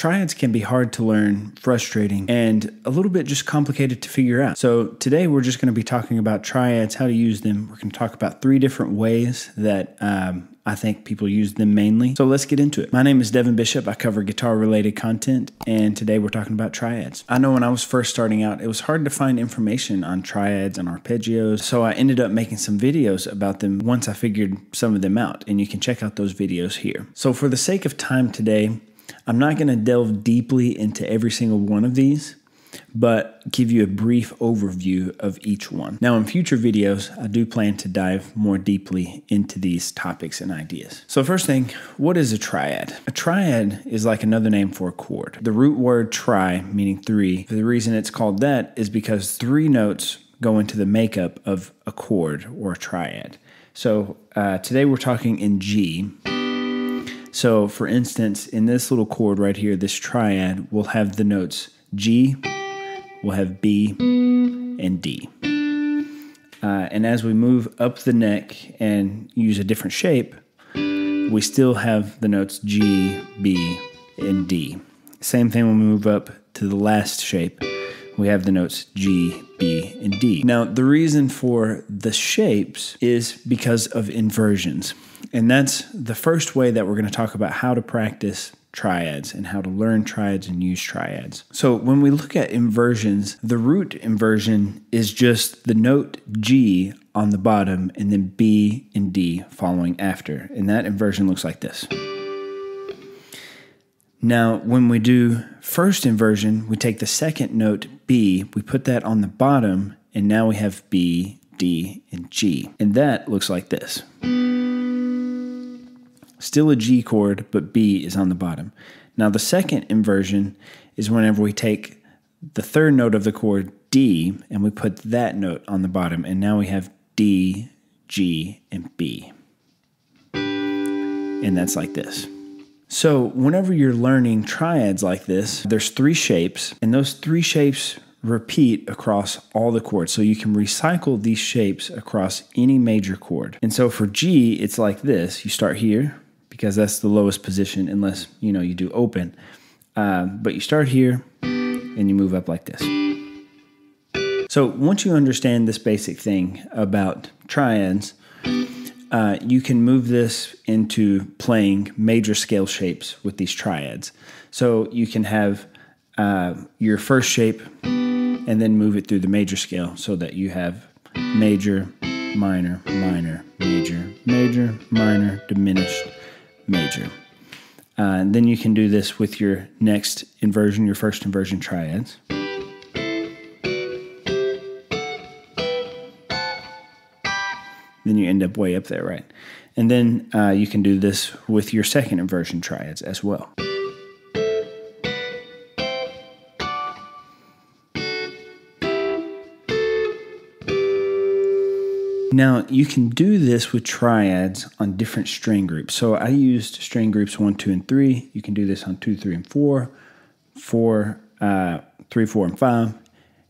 triads can be hard to learn, frustrating, and a little bit just complicated to figure out. So today we're just going to be talking about triads, how to use them. We're going to talk about 3 different ways that I think people use them mainly. So let's get into it. My name is Devin Bishop. I cover guitar-related content, and today we're talking about triads. I know when I was first starting out, it was hard to find information on triads and arpeggios, so I ended up making some videos about them once I figured some of them out, and you can check out those videos here. So for the sake of time today, I'm not going to delve deeply into every single one of these, but give you a brief overview of each one. Now, in future videos, I do plan to dive more deeply into these topics and ideas. So first thing, what is a triad? A triad is like another name for a chord. The root word tri, meaning 3, the reason it's called that is because 3 notes go into the makeup of a chord or a triad. So today we're talking in G. So for instance, in this little chord right here, this triad will have the notes G, we'll have B, and D. And as we move up the neck and use a different shape, we still have the notes G, B, and D. Same thing when we move up to the last shape. We have the notes G, B, and D. Now, the reason for the shapes is because of inversions. And that's the first way that we're going to talk about how to practice triads and how to learn triads and use triads. So when we look at inversions, the root inversion is just the note G on the bottom and then B and D following after. And that inversion looks like this. Now, when we do first inversion, we take the second note B, we put that on the bottom, and now we have B, D, and G. And that looks like this. Still a G chord, but B is on the bottom. Now, the second inversion is whenever we take the third note of the chord D, and we put that note on the bottom, and now we have D, G, and B. And that's like this. So whenever you're learning triads like this, there's 3 shapes, and those 3 shapes repeat across all the chords. So you can recycle these shapes across any major chord. And so for G, it's like this. You start here, because that's the lowest position, unless you do open. But you start here, and you move up like this. So once you understand this basic thing about triads, you can move this into playing major scale shapes with these triads. So you can have your first shape and then move it through the major scale so that you have major, minor, minor, major, major, minor, diminished, major. And then you can do this with your next inversion, your first inversion triads. Then you end up way up there, right? And then you can do this with your second inversion triads as well. Now, you can do this with triads on different string groups. So I used string groups 1, 2, and 3. You can do this on 2, 3, and 4, 3, 4, and 5,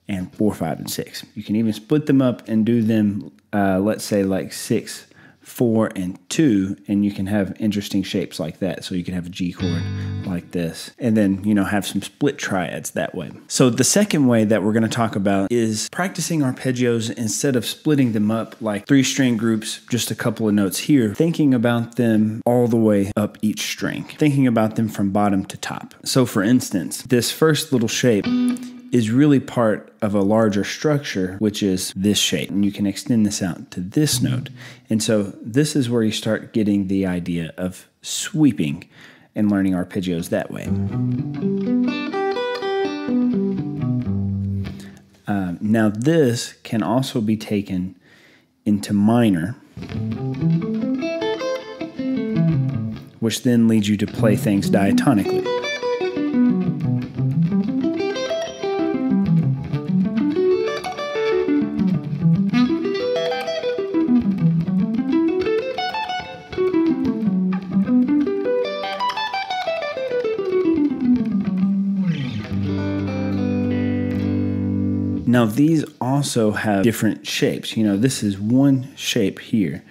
and 4, 5, and 6. You can even split them up and do them, let's say like 6, 4, and 2, and you can have interesting shapes like that. So you can have a G chord like this, and then, have some split triads that way. So the second way that we're going to talk about is practicing arpeggios instead of splitting them up like 3 string groups, just a couple of notes here, thinking about them all the way up each string, thinking about them from bottom to top. So for instance, this first little shape is really part of a larger structure, which is this shape. And you can extend this out to this note. And so this is where you start getting the idea of sweeping and learning arpeggios that way. Now this can also be taken into minor, which then leads you to play things diatonically. Now these also have different shapes. This is one shape here.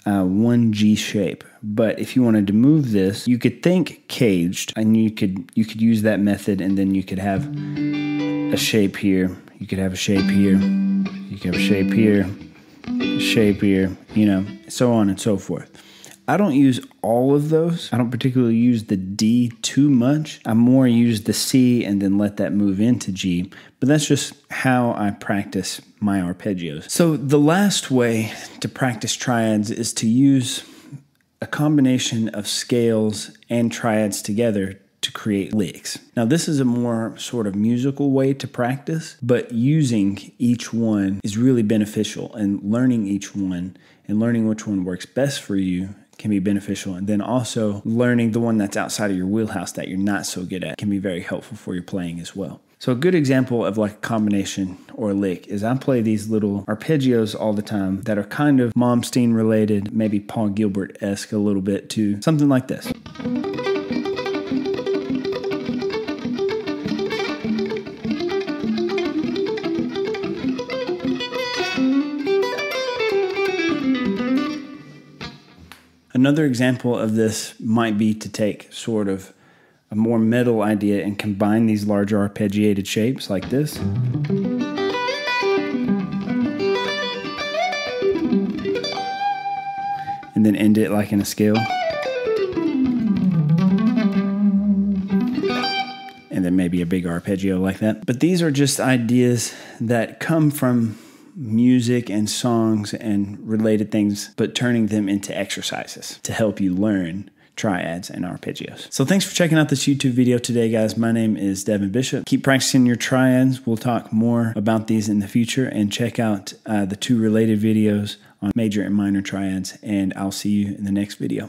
one G shape. But if you wanted to move this, you could think caged, and you could use that method, and then you could have a shape here. You could have a shape here. You could have a shape here, a shape here, you know, so on and so forth. I don't use all of those. I don't particularly use the D too much. I more use the C and then let that move into G. But that's just how I practice my arpeggios. So the last way to practice triads is to use a combination of scales and triads together to create licks. Now this is a more sort of musical way to practice, but using each one is really beneficial, and learning each one and learning which one works best for you can be beneficial. And then also learning the one that's outside of your wheelhouse that you're not so good at can be very helpful for your playing as well. So a good example of like a combination or a lick is I play these little arpeggios all the time that are kind of Malmsteen related, maybe Paul Gilbert-esque a little bit too, something like this. Another example of this might be to take sort of a more metal idea and combine these larger arpeggiated shapes like this. And then end it like in a scale. And then maybe a big arpeggio like that. But these are just ideas that come from music and songs and related things, but turning them into exercises to help you learn triads and arpeggios. So thanks for checking out this YouTube video today, guys. My name is Devin Bishop. Keep practicing your triads. We'll talk more about these in the future, and check out the two related videos on major and minor triads, and I'll see you in the next video.